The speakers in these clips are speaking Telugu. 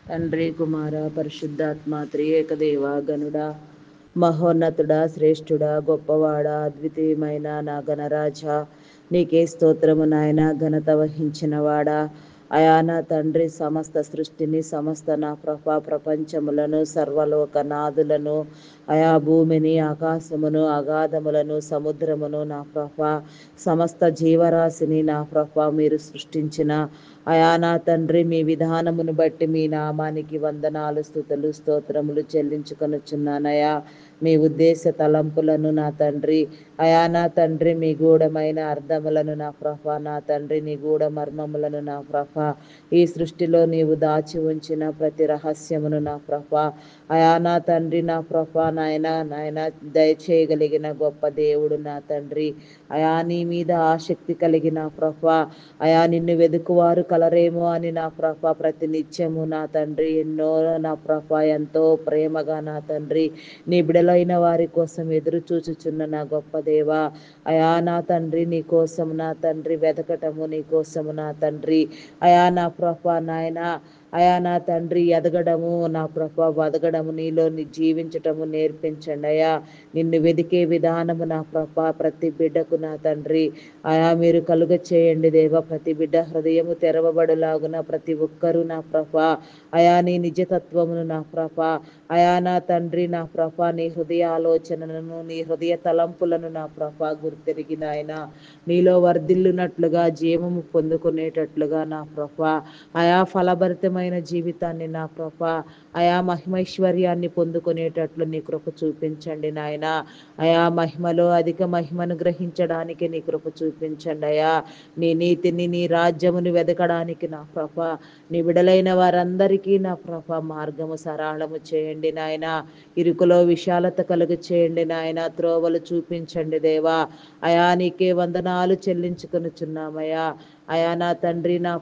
తండ్రి, కుమార, పరిశుద్ధాత్మ త్రియేక దేవ గనుడా, మహోన్నతుడా, శ్రేష్ఠుడా, గొప్పవాడా, అద్వితీయమైన నా గణరాజ, నీకే స్తోత్రము నాయన. ఘనత వహించిన వాడా, అయా నా తండ్రి, సమస్త సృష్టిని, సమస్త నా ప్రపంచములను, సర్వలోక నాదులను, అయా భూమిని, ఆకాశమును, అగాధములను, సముద్రమును, నా సమస్త జీవరాశిని నా మీరు సృష్టించిన అయా నా తండ్రి, మీ విధానమును బట్టి మీ నామానికి వందనాలు, స్తుతులు, స్తోత్రములు చెల్లించుకొనుచున్నానయా. మీ ఉద్దేశ తలంపులను నా తండ్రి, అయా నా తండ్రి, మీ గూఢమైన అర్థములను నా నా తండ్రి, నీ గూఢ మర్మములను నా ఈ సృష్టిలో నీవు దాచి ఉంచిన ప్రతి రహస్యమును నా అయా నా తండ్రి, నా నాయన దయచేయగలిగిన గొప్ప దేవుడు నా తండ్రి. అయా నీ మీద ఆసక్తి కలిగిన అయా నిన్ను వెదుకువారు కలరేమో అని నా ప్రతి నిత్యము నా తండ్రి ఎన్నో నా ఎంతో ప్రేమగా నా తండ్రి నీ బిడలైన వారి కోసం ఎదురు చూచుచున్న నా గొప్ప దేవా. అయా నా తండ్రి, నీ కోసం నా తండ్రి వెతకటము, నీ కోసము నా తండ్రి అయా నా నాయన అయా నా తండ్రి ఎదగడము, నా బతకడము, నీలో జీవించటము నేర్పించండి అయా. నిన్ను వెదికే విధానము నా ప్రతి బిడ్డకు నా తండ్రి అయా మీరు కలుగ చేయండి దేవ. ప్రతి బిడ్డ హృదయము తెరవబడులాగున ప్రతి ఒక్కరూ నా అయా నీ నిజతత్వమును నా అయా నా తండ్రి నా నీ హృదయ ఆలోచనలను, నీ హృదయ తలంపులను నా గుర్తెరిగిన ఆయన నీలో వర్ధిల్లునట్లుగా, జీవము పొందుకునేటట్లుగా నా అయా ఫలభరితమైన జీవితాన్ని నా అయా మహిమైశ్వర్యాన్ని పొందుకునేటట్లు నీ కృప చూపించండి నాయన. అయా మహిమలో అధిక మహిమను గ్రహించడానికి నీ కృప చూపించండి అయా. నీ నీతిని, నీ రాజ్యమును వెదకడానికి నా నీ విడలైన వారందరికీ నా మార్గము సరళము చేయండి నాయన. ఇరుకులో విశాలత కలుగు చేయండి నాయన. త్రోవలు చూపించండి దేవా. అయా నీకే వందనాలు చెల్లించుకొనుచున్నామయ్యా. అయా నా తండ్రి నా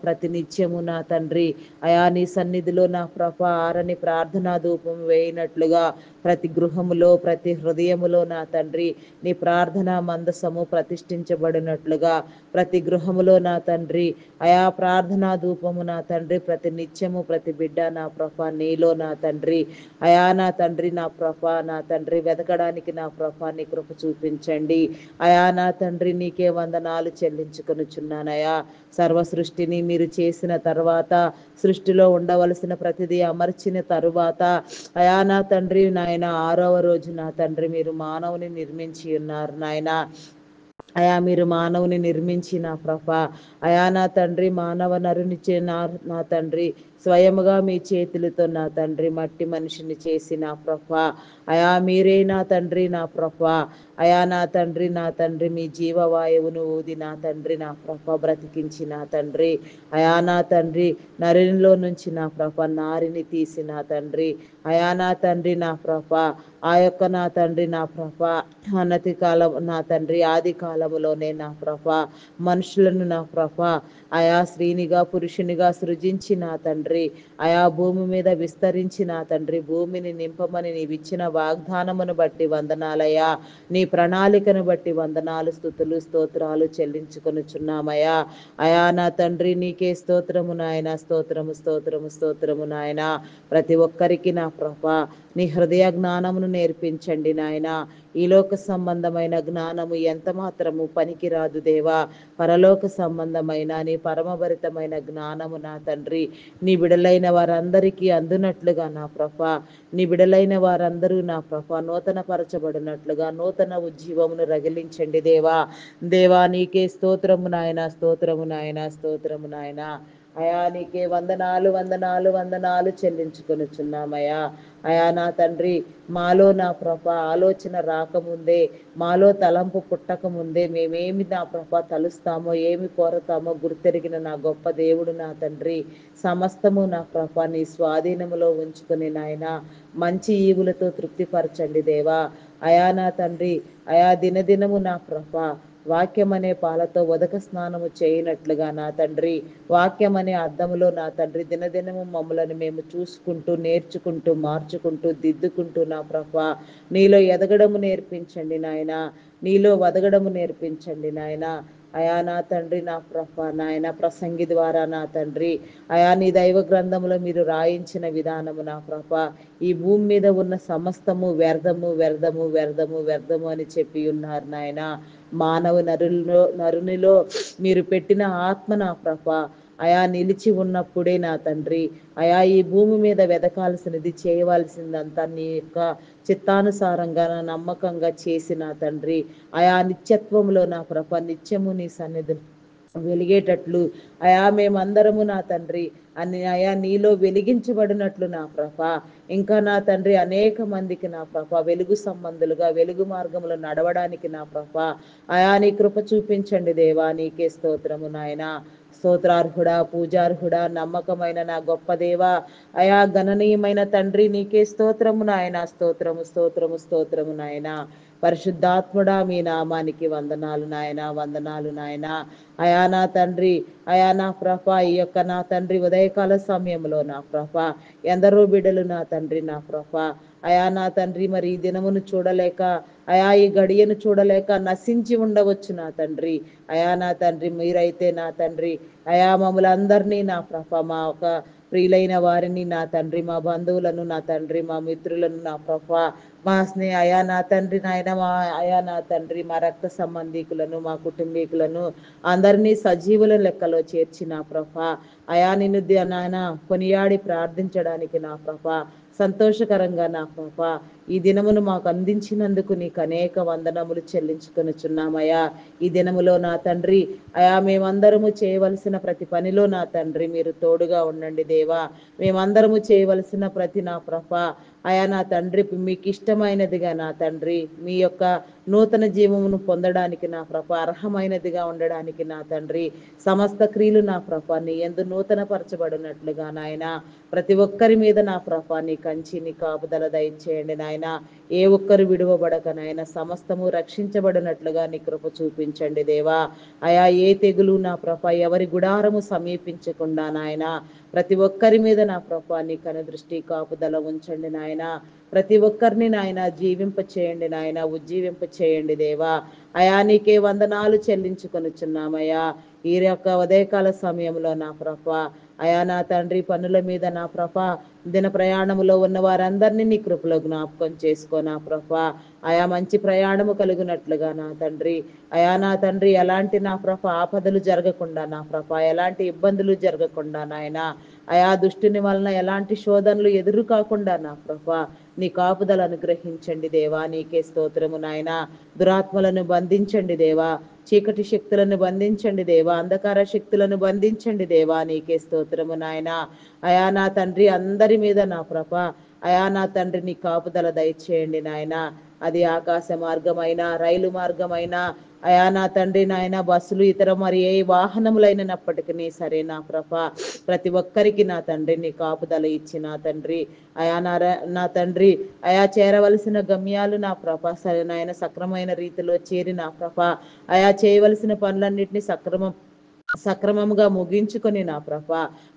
ప్రతి నిత్యము నా తండ్రి అయా నీ సన్నిధిలో నా ఆరని ప్రార్థనా ధూపం వేయినట్లుగా ప్రతి గృహములో, ప్రతి హృదయములో నా తండ్రి నీ ప్రార్థనా మందసము ప్రతిష్ఠించబడినట్లుగా ప్రతి గృహములో నా తండ్రి అయా ప్రార్థనా ధూపము నా తండ్రి ప్రతి నిత్యము ప్రతి బిడ్డ నా నీలో నా తండ్రి అయా నా తండ్రి నా నా తండ్రి వెతకడానికి నా నీ కృప చూపించండి అయా నా తండ్రి. నీకే వందనాలు చెల్లించుకొనుచున్నానయా. సర్వ సృష్టిని మీరు చేసిన తర్వాత, సృష్టిలో ఉండవలసిన ప్రతిదీ అమర్చిన తరువాత అయా నా తండ్రి నాయన 6వ రోజు నా తండ్రి మీరు మానవుని నిర్మించి ఉన్నారు నాయన. అయా మీరు మానవుని నిర్మించి నా అయా నా తండ్రి మానవ నరుని నా తండ్రి స్వయముగా మీ చేతులతో నా తండ్రి మట్టి మనిషిని చేసి నా అయా మీరే నా తండ్రి నా అయా నా తండ్రి మీ జీవవాయువును ఊది నా తండ్రి నా బ్రతికించి నా తండ్రి అయా నా తండ్రి నరునిలో నుంచి నా నారిని తీసి నా తండ్రి అయా నా తండ్రి నా ఆ యొక్క నా తండ్రి నా అనతి కాలం నా తండ్రి ఆది కాలములోనే నా మనుషులను నా అయా స్త్రీనిగా పురుషునిగా సృజించి నా తండ్రి అయా భూమి మీద విస్తరించి నా తండ్రి భూమిని నింపమని నీవిచ్చిన వాగ్దానమును బట్టి వందనాలయ్యా. నీ ప్రణాళికను బట్టి వందనాలు, స్తుతులు, స్తోత్రాలు చెల్లించుకొనుచున్నామయ్యా. అయా నా తండ్రి నీకే స్తోత్రము నాయన. స్తోత్రము స్తోత్రము స్తోత్రము నాయన. ప్రతి ఒక్కరికి నా నీ హృదయ జ్ఞానమును నేర్పించండి నాయన. ఈ లోక సంబంధమైన జ్ఞానము ఎంత మాత్రము పనికిరాదు దేవా. పరలోక సంబంధమైన నీ పరమభరితమైన జ్ఞానము నా తండ్రి నీ బిడలైన వారందరికీ అందునట్లుగా నా నీ బిడలైన వారందరూ నా నూతన పరచబడినట్లుగా నూతన ఉజ్జీవమును రగిలించండి దేవా. దేవా నీకే స్తోత్రము నాయన. స్తోత్రము నాయన. స్తోత్రము నాయన. అయా నీకే వందనాలు వందనాలు వందనాలు చెల్లించుకొనుచున్నామయ్యా. అయా నా తండ్రి మాలో నా ఆలోచన రాకముందే, మాలో తలంపు పుట్టకముందే మేమేమి నా తలుస్తామో, ఏమి కోరతామో గుర్తెరిగిన నా గొప్ప దేవుడు నా తండ్రి సమస్తము నా నీ స్వాధీనములో ఉంచుకుని నాయన మంచి ఈవులతో తృప్తిపరచండి దేవా. అయా నా తండ్రి అయా దినదినము నా వాక్యం అనే పాలతో ఉదక స్నానము చేయనట్లుగా నా తండ్రి వాక్యం అనే అద్దములో నా తండ్రి దినదినము మమ్మలను మేము చూసుకుంటూ, నేర్చుకుంటూ, మార్చుకుంటూ, దిద్దుకుంటూ నా నీలో ఎదగడము నేర్పించండి నాయన. నీలో వదగడము నేర్పించండి నాయన. అయా నా తండ్రి నా ప్రభ నాయన ప్రసంగి ద్వారా నా తండ్రి అయా నీ దైవ గ్రంథములో మీరు రాయించిన విధానము నా ప్రభ ఈ భూమి మీద ఉన్న సమస్తము వ్యర్థము వ్యర్థము వ్యర్థము వ్యర్థము అని చెప్పి ఉన్నారు నాయన. మానవ నరునిలో మీరు పెట్టిన ఆత్మ నా ప్రభ అయా నిలిచి ఉన్నప్పుడే నా తండ్రి అయా ఈ భూమి మీద వెదకాల్సినది చేయవలసిందంతా నీ యొక్క చిత్తానుసారంగా నమ్మకంగా చేసిన తండ్రి అయా నిత్యత్వంలో నా ప్రభ నిత్యము నీ సన్నిధి వెలిగేటట్లు అయా మేమందరము నా తండ్రి అని అయా నీలో వెలిగించబడినట్లు నా ప్రభ ఇంకా నా తండ్రి అనేక మందికి నా ప్రభ వెలుగు సంబంధులుగా వెలుగు మార్గములు నడవడానికి నా ప్రభ అయా నీ కృప చూపించండి దేవా. నీకే స్తోత్రము నాయన. స్తోత్రార్హుడా పూజార్హుడా నమ్మకమైన నా గొప్ప దేవా అయా గణనీయమైన తండ్రి నీకే స్తోత్రము నాయన. స్తోత్రము స్తోత్రము స్తోత్రము నాయన. పరిశుద్ధాత్ముడా మీ నామానికి వందనాలు నాయన, వందనాలు నాయన. అయా నా తండ్రి అయా నా ప్రభ ఈ యొక్క నా తండ్రి ఉదయకాల సమయంలో నా ప్రభ ఎందరో బిడ్డలు నా తండ్రి నా ప్రభ అయా నా తండ్రి మరి ఈ దినమును చూడలేక అయా ఈ గడియను చూడలేక నశించి ఉండవచ్చు నా తండ్రి. అయా నా తండ్రి మీరైతే నా తండ్రి అయా మమ్మలందరినీ నా ప్రభ మా ఒక ప్రియులైన వారిని నా తండ్రి మా బంధువులను నా తండ్రి మా మిత్రులను నా ప్రభ మా అయా నా తండ్రి నాయన మా అయా నా తండ్రి మా రక్త సంబంధికులను మా కుటుంబీకులను అందరినీ సజీవుల లెక్కలో చేర్చి నా ప్రభ అయా నిన్ను నాయన కొనియాడి ప్రార్థించడానికి నా ప్రభ సంతోషకరంగా నా ప్రభ ఈ దినమును మాకు అందించినందుకు నీకు అనేక వందనములు చెల్లించుకొనుచున్నామయ్యా. ఈ దినములో నా తండ్రి అయా మేమందరము చేయవలసిన ప్రతి పనిలో నా తండ్రి మీరు తోడుగా ఉండండి దేవా. మేమందరము చేయవలసిన ప్రతి నా ప్రభ అయా నా తండ్రి మీకు ఇష్టమైనదిగా నా తండ్రి మీ యొక్క నూతన జీవమును పొందడానికి నా ప్రభ అర్హమైనదిగా ఉండడానికి నా తండ్రి సమస్త క్రియలు నా ప్రభ నీ యందు నూతన పరచబడినట్లుగా నాయన ప్రతి ఒక్కరి మీద నా ప్రభ నీ కంచి నీ కాపుదల దయచేయండి నాయన. ఏ ఒక్కరు విడువబడక నాయన సమస్తము రక్షించబడినట్లుగా నీ కృప చూపించండి దేవా. అయా ఏ తెగులు నా ప్రభ ఎవరి గుడారము సమీపించకుండా నాయన ప్రతి ఒక్కరి మీద నా ప్రభ నీ కనుదృష్టి కాపుదల ఉంచండి నాయన. ప్రతి ఒక్కరిని నాయన జీవింప చేయండి నాయన, ఉజ్జీవింప చేయండి దేవా. అయా నీకే వందనాలు చెల్లించుకొనుచున్నామయ్యా. ఈ యొక్క ఉదయకాల సమయంలో నా ప్రభ అయా నా తండ్రి పనుల మీద నా ప్రభ దిన ప్రయాణములో ఉన్న వారందరినీ నీ కృపలో జ్ఞాపకం చేసుకో నా ప్రభ అయా మంచి ప్రయాణము కలుగునట్లుగా నా తండ్రి అయా నా తండ్రి ఎలాంటి నా ప్రభ ఆపదలు జరగకుండా నా ప్రభ ఎలాంటి ఇబ్బందులు జరగకుండా నాయన అయా దుష్టుని వలన ఎలాంటి శోధనలు ఎదురు కాకుండా నా ప్రభ నీ కాపుదలు అనుగ్రహించండి దేవా. నీకే స్తోత్రము నాయన. దురాత్మలను బంధించండి దేవా, చీకటి శక్తులను బంధించండి దేవా, అంధకార శక్తులను బంధించండి దేవా. నీకే స్తోత్రము నాయన. అయా నా తండ్రి అందరి మీద నా ప్రభ అయా నా తండ్రి నీ కాపుదల దయచేయండి నాయన. అది ఆకాశ మార్గమైన రైలు మార్గమైన అయా నా తండ్రి నాయన బస్సులు ఇతర మరి ఏ వాహనములైనప్పటికీ సరే నా ప్రభ ప్రతి ఒక్కరికి నా తండ్రి నీ కాపుదల ఇచ్చి నా తండ్రి అయా నా తండ్రి అయా చేరవలసిన గమ్యాలు నా ప్రభ సరే నాయన సక్రమైన రీతిలో చేరి నా ప్రభ అయా చేయవలసిన పనులన్నింటినీ సక్రమముగా ముగించుకొని నా ప్రభ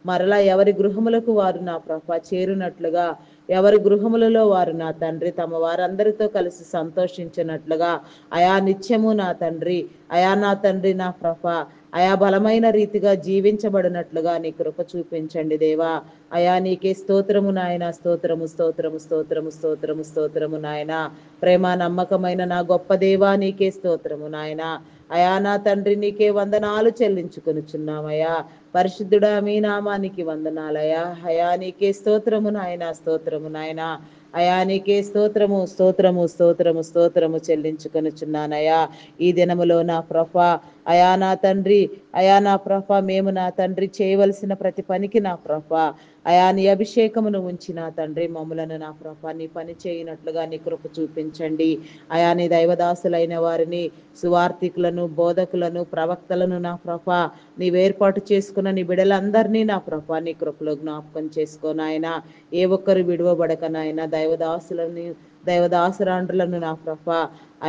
మరలా ఎవరి గృహములకు వారు నా ప్రభ చేరునట్లుగా ఎవరి గృహములలో వారు నా తండ్రి తమ వారందరితో కలిసి సంతోషించినట్లుగా అయా నిత్యము నా తండ్రి అయా నా తండ్రి నా ప్రభ అయా బలమైన రీతిగా జీవించబడినట్లుగా నీ కృప చూపించండి దేవా. అయా నీకే స్తోత్రము నాయన. స్తోత్రము స్తోత్రము స్తోత్రము స్తోత్రము స్తోత్రము నాయన. ప్రేమ నమ్మకమైన నా గొప్ప దేవా నీకే స్తోత్రము నాయన. అయా నా తండ్రి నీకే వందనాలు చెల్లించుకొనుచున్నామయ్యా. పరిశుద్ధుడా మీ నామానికి వందనాలయ్యా. అయా నీకే స్తోత్రము నాయన. స్తోత్రము నాయన. అయా నీకే స్తోత్రము స్తోత్రము స్తోత్రము స్తోత్రము చెల్లించుకొనుచున్నానయ్యా. ఈ దినములో నా ప్రభ అయా నా తండ్రి అయా నా ప్రభ మేము నా తండ్రి చేయవలసిన ప్రతి పనికి నా ప్రభ అయా నీ అభిషేకమును ఉంచి నా తండ్రి మమ్ములను నా ప్రభ నీ పని చేయనట్లుగా నీ కృప చూపించండి. అయా నీ దైవదాసులైన వారిని సువార్థికులను బోధకులను ప్రవక్తలను నా ప్రభ నీవు ఏర్పాటు చేసుకున్న నీ బిడలందరినీ నా ప్రభ నీ కృపలో జ్ఞాపకం చేసుకో నాయన. ఏ ఒక్కరు విడువబడక నాయన దైవదాసులని దైవదాసురాండ్రులను నా ప్రభ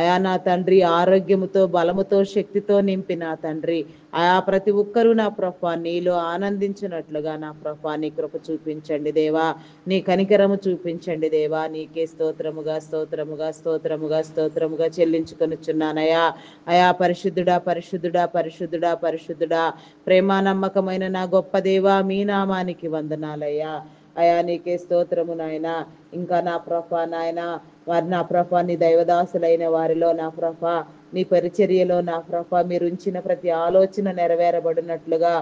అయా నా తండ్రి ఆరోగ్యముతో బలముతో శక్తితో నింపి నా తండ్రి ఆయా ప్రతి ఒక్కరూ నా ప్రభ నీలో ఆనందించినట్లుగా నా ప్రభ నీ కృప చూపించండి దేవా, నీ కనికరము చూపించండి దేవా. నీకే స్తోత్రముగా స్తోత్రముగా స్తోత్రముగా స్తోత్రముగా చెల్లించుకొనుచున్నానయా. అయా పరిశుద్ధుడా పరిశుద్ధుడా పరిశుద్ధుడా పరిశుద్ధుడా ప్రేమ నమ్మకమైన నా గొప్ప దేవా, మీ నామానికి వందనాలయ్యా. అయా నీకే స్తోత్రము నాయన. ఇంకా నా ప్రభ నాయన వారి నా ప్రభ నీ దైవదాసులైన వారిలో నా ప్రభ నీ పరిచర్యలో నా ప్రభ మీరు ఉంచిన ప్రతి ఆలోచన నెరవేరబడినట్లుగా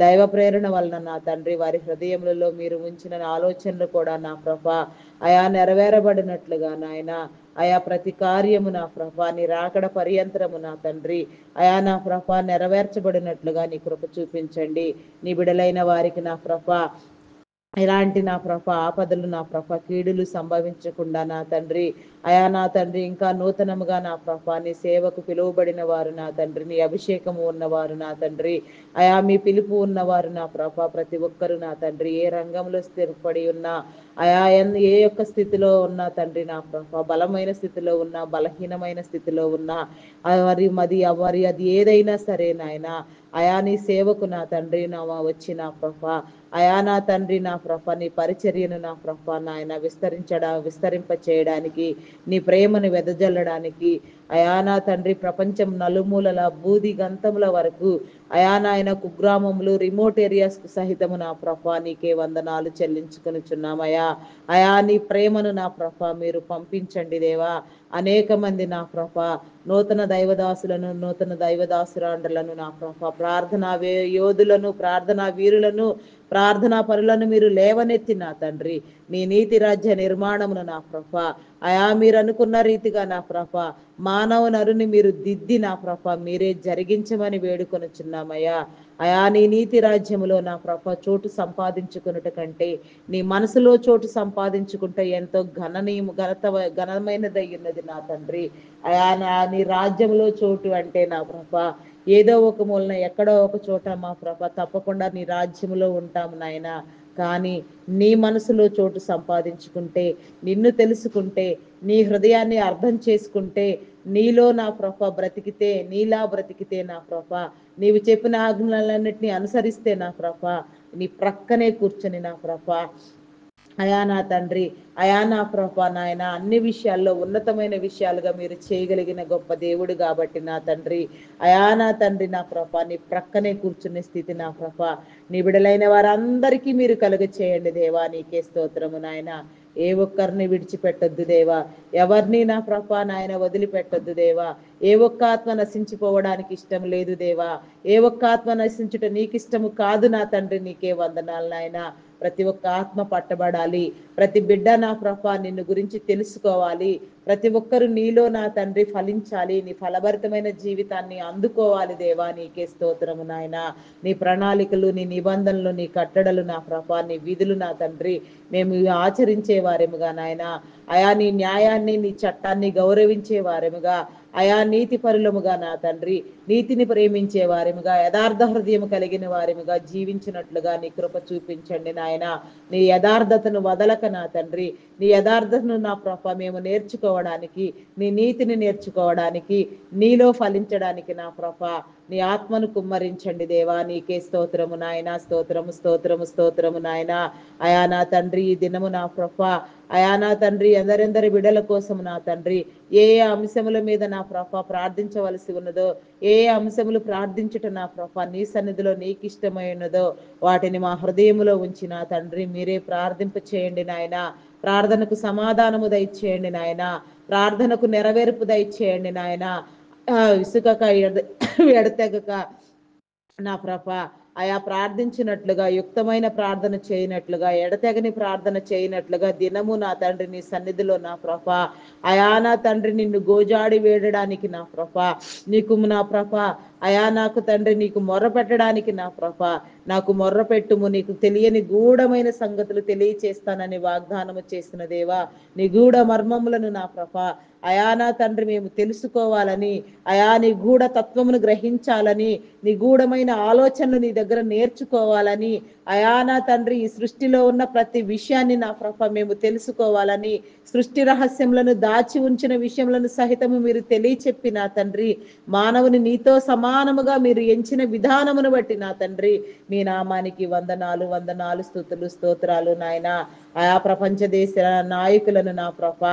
దైవ ప్రేరణ వలన నా తండ్రి వారి హృదయములలో మీరు ఉంచిన ఆలోచనలు కూడా నా ప్రభ అయా నెరవేరబడినట్లుగా నాయన అయా ప్రతి కార్యము నా ప్రభ నీ రాకడ పర్యంతరము నా తండ్రి అయా నా ప్రభ నెరవేర్చబడినట్లుగా నీ కృప చూపించండి. నీ బిడలైన వారికి నా ప్రభ ఇలాంటి నా ప్రభ ఆపదలు నా ప్రభ కీడులు సంభవించకుండా నా తండ్రి అయా నా తండ్రి ఇంకా నూతనముగా నా ప్రభ నీ సేవకు పిలువబడిన వారు నా తండ్రి, నీ అభిషేకము ఉన్నవారు నా తండ్రి అయా మీ పిలుపు ఉన్నవారు నా ప్రభ ప్రతి ఒక్కరు నా తండ్రి ఏ రంగంలో స్థిరపడి ఉన్నా అయా ఏ యొక్క స్థితిలో ఉన్నా తండ్రి నా ప్రభ బలమైన స్థితిలో ఉన్నా బలహీనమైన స్థితిలో ఉన్నా మరి అది ఏదైనా సరే నాయన అయా నీ సేవకు నా తండ్రి నా వచ్చి నా ప్రభ అయా నా తండ్రి నా ప్రభ నీ పరిచర్యను నా ప్రభ నాయన విస్తరింప చేయడానికి నీ ప్రేమను వెదజల్లడానికి అయా నా తండ్రి ప్రపంచం నలుమూలల బూది గంతముల వరకు అయా నాయన కుగ్రామములు రిమోట్ ఏరియాస్ సహితము నా ప్రభ నీకే వందనాలు చెల్లించుకొనిచున్నామయ్యా. అయా నీ ప్రేమను నా ప్రభ మీరు పంపించండి దేవా. అనేక మంది నా ప్రభ నూతన దైవదాసులను నూతన దైవదాసురాండ్రులను నా ప్రభ ప్రార్థనా యోధులను ప్రార్థనా వీరులను ప్రార్థనా పరులను మీరు లేవనెత్తి నా తండ్రి నీ నీతి రాజ్య నిర్మాణమును నా ప్రభ అయా మీరు అనుకున్న రీతిగా నా ప్రభ మానవ నరుని మీరు దిద్ది నా ప్రభ మీరే జరిగించమని వేడుకొనుచున్నామయ్యా. అయా నీ నీతి రాజ్యములో నా ప్రభ చోటు సంపాదించుకున్నట కంటే నీ మనసులో చోటు సంపాదించుకుంటే ఎంతో ఘనమైనదై ఉన్నది నా తండ్రి. అయా నీ రాజ్యంలో చోటు అంటే నా ప్రభ ఏదో ఒక మూలన ఎక్కడో ఒక చోట మా ప్రభ తప్పకుండా నీ రాజ్యంలో ఉంటాము నాయన. కానీ నీ మనసులో చోటు సంపాదించుకుంటే నిన్ను తెలుసుకుంటే నీ హృదయాన్ని అర్థం చేసుకుంటే నీలో నా ప్రభ బ్రతికితే నీలా బ్రతికితే నా ప్రభ నీవు చెప్పిన ఆజ్ఞలన్నిటినీ అనుసరిస్తే నా ప్రభ నీ ప్రక్కనే కూర్చొని నా ప్రభ అయా నా తండ్రి అయా నా ప్రభ నాయన అన్ని విషయాల్లో ఉన్నతమైన విషయాలుగా మీరు చేయగలిగిన గొప్ప దేవుడు కాబట్టి నా తండ్రి అయా నా తండ్రి నా ప్రభ నీ ప్రక్కనే కూర్చునే స్థితి నా ప్రభ నీ బిడలైన వారందరికీ మీరు కలుగ చేయండి దేవా. నీకే స్తోత్రము నాయన. ఏ ఒక్కరిని విడిచిపెట్టొద్దు దేవా, ఎవరిని నా ప్రభ నాయన వదిలిపెట్టొద్దు దేవా. ఏ ఒక్క ఆత్మ నశించిపోవడానికి ఇష్టం లేదు దేవా. ఏ ఒక్క ఆత్మ నశించుట నీకు ఇష్టము కాదు నా తండ్రి. నీకే వందనాలు నాయన. ప్రతి ఒక్క ఆత్మ పట్టబడాలి, ప్రతి బిడ్డ నా ప్రభ నిన్ను గురించి తెలుసుకోవాలి, ప్రతి ఒక్కరు నీలో నా తండ్రి ఫలించాలి, నీ ఫలభరితమైన జీవితాన్ని అందుకోవాలి దేవా. నీకే స్తోత్రము నాయన. నీ ప్రణాళికలు నీ నిబంధనలు నీ కట్టడలు నా ప్రభ నీ విధులు నా తండ్రి మేము ఆచరించే వారెముగా నాయన. అయా నీ న్యాయాన్ని నీ చట్టాన్ని గౌరవించే వారెముగా అయా నీతి పరులముగా నా తండ్రి నీతిని ప్రేమించే వారిముగా యథార్థ హృదయం కలిగిన వారిముగా జీవించినట్లుగా నీ కృప చూపించండి నాయన. నీ యథార్థతను వదలక నా తండ్రి నీ యథార్థతను నా ప్రభ మేము నేర్చుకోవడానికి నీ నీతిని నేర్చుకోవడానికి నీలో ఫలించడానికి నా ప్రభ నీ ఆత్మను కుమ్మరించండి దేవా. నీకే స్తోత్రము నాయన. స్తోత్రము స్తోత్రము స్తోత్రము నాయన. అయా నా తండ్రి ఈ దినము నా ప్రభ అయా నా తండ్రి ఎందరెందరి బిడల కోసం నా తండ్రి ఏ అంశముల మీద నా ప్రభ ప్రార్థించవలసి ఉన్నదో ఏ అంశములు ప్రార్థించుట నా ప్రభ నీ సన్నిధిలో నీకు ఇష్టమైనదో వాటిని మా హృదయములో ఉంచి నా తండ్రి మీరే ప్రార్థింప చేయండి నాయన. ప్రార్థనకు సమాధానము దయచేయండి నాయన. ప్రార్థనకు నెరవేర్పు దయచేయండి నాయన. విసుకక ఎడతెగక నా ప్రభ అయా ప్రార్థించినట్లుగా యుక్తమైన ప్రార్థన చేయనట్లుగా ఎడతెగని ప్రార్థన చేయనట్లుగా దినము నా తండ్రి నీ సన్నిధిలో నా ప్రభ అయా నా తండ్రి నిన్ను గోజాడి వేడడానికి నా ప్రభ నీకు నా ప్రభ అయా నాకు తండ్రి నీకు మొర్ర పెట్టడానికి నా ప్రభ నాకు మొర్ర పెట్టుము, నీకు తెలియని గూఢమైన సంగతులు తెలియచేస్తానని వాగ్దానము చేసిన దేవా. నీ గూఢ మర్మములను నా ప్రభ అయా నా తండ్రి మేము తెలుసుకోవాలని అయా నీ గూఢ తత్వమును గ్రహించాలని నీ గూఢమైన ఆలోచనలు నీ దగ్గర నేర్చుకోవాలని అయా నా తండ్రి ఈ సృష్టిలో ఉన్న ప్రతి విషయాన్ని నా ప్రభ మేము తెలుసుకోవాలని, సృష్టి రహస్యములను దాచి ఉంచిన విషయములను సహితము మీరు తెలియచెప్పి నా తండ్రి, మానవుని నీతో సమానముగా మీరు ఎంచిన విధానమును బట్టి నా తండ్రి, మీ నామానికి వందనాలు వందనాలు, స్తుతులు స్తోత్రాలు నాయన. ఆయా ప్రపంచ దేశ నాయకులను నా ప్రభ,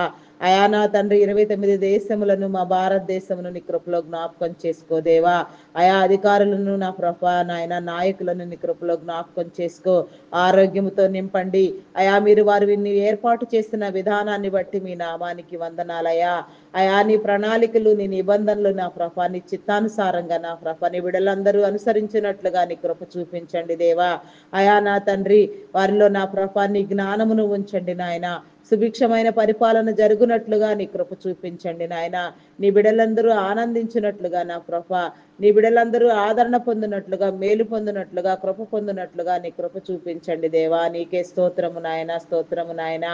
అయా నా తండ్రి 29 దేశములను మా భారతదేశమును నీ కృపలో జ్ఞాపకం చేసుకోదేవా. ఆయా అధికారులను నా ప్రభ నాయన, నాయకులను నీ కృపలో జ్ఞాపకం చేసుకో, ఆరోగ్యముతో నింపండి అయా. మీరు వారిని ఏర్పాటు చేసిన విధానాన్ని బట్టి మీ నామానికి వందనాలయ్యా. అయా నీ ప్రణాళికలు, నీ నిబంధనలు నా ప్రభ, నీ చిత్తానుసారంగా నా ప్రభ నీ బిడ్డలందరూ అనుసరించినట్లుగా నీ కృప చూపించండి దేవా. అయా నా తండ్రి, వారిలో నా ప్రభ నీ జ్ఞానమును ఉంచండి నాయన. సుభిక్షమైన పరిపాలన జరుగునట్లుగా నీ కృప చూపించండి నాయన. నీ బిడ్డలందరూ ఆనందించినట్లుగా నా ప్రభ, నీ బిడ్డలందరూ ఆదరణ పొందినట్లుగా, మేలు పొందినట్లుగా, కృప పొందినట్లుగా నీ కృప చూపించండి దేవా. నీకే స్తోత్రము నాయన, స్తోత్రము నాయన.